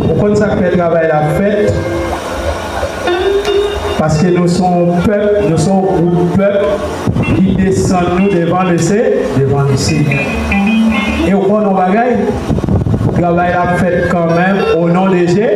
Au compte ça que le travail a fait, parce que nous sommes peuple, nous sommes groupe peuple qui descend nous devant le Seigneur. Et au fond, nos bagailles, le travail a fait quand même au nom de Jésus.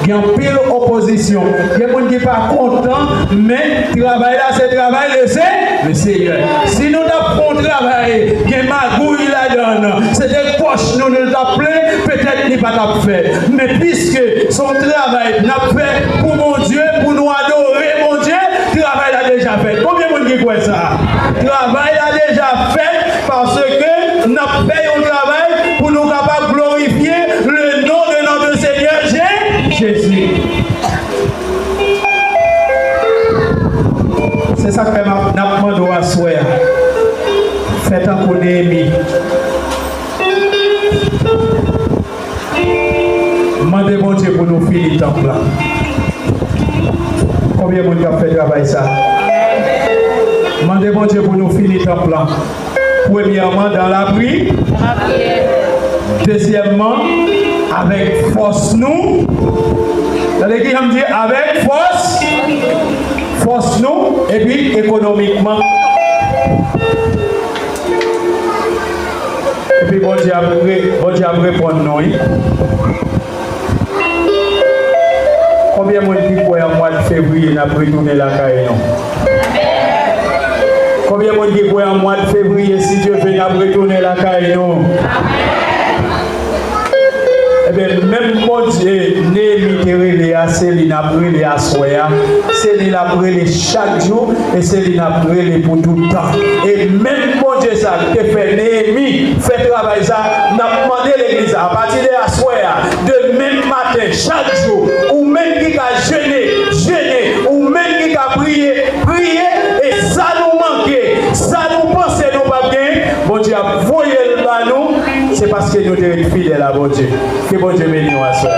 Il y a une pile opposition. Il y a des gens qui ne sont pas contents, mais le travail là, c'est le travail de le Seigneur. Si nous avons un travail, il y a une magouille là-dedans, c'est des poches, nous nous avons plein, peut-être qu'il n'est pas fait. Mais puisque son travail n'a fait pour mon Dieu, pour nous adorer mon Dieu, le travail l'a déjà fait. Combien de gens qui croient ça? Le travail l'a déjà fait parce que nous avons fait un travail pour nous capables de glorifier le nom de notre Seigneur Jésus. C'est ça que nous demandons à soi. Faites un coup d'ennemi. Demandez mon Dieu pour nous finir le temps là. Combien de gens ont fait travail ça? Demandez mon Dieu pour nous finir le temps là. Premièrement, dans la prière. Deuxièmement, avec force nous. Vous allez dire avec force. Force nous. Et puis économiquement. Et puis bon Dieu a répondre non. Combien de gens qui croient en mois de février n'a pas retourné la caille? Combien de gens qui croient en mois de février, si Dieu veut, n'a pas retourné la caille? Eh bien, même mon Dieu, Némi c'est lui n'a brûlé à Soya, c'est lui n'a brûlé chaque jour et c'est lui n'a brûlé pour tout le temps. Et même mon Dieu, ça, qui fait Némi, fait travail ça, n'a demandé l'église à partir de la Soya, de même matin, chaque jour, ou même qui a jeûné, ou même qui a prié, et ça nous manquait, ça nous pensait nous pas bien, bon Dieu a voyé le bas nous, c'est parce que nous sommes fidèles à bon Dieu. Que bon Dieu bénisse nous à soi.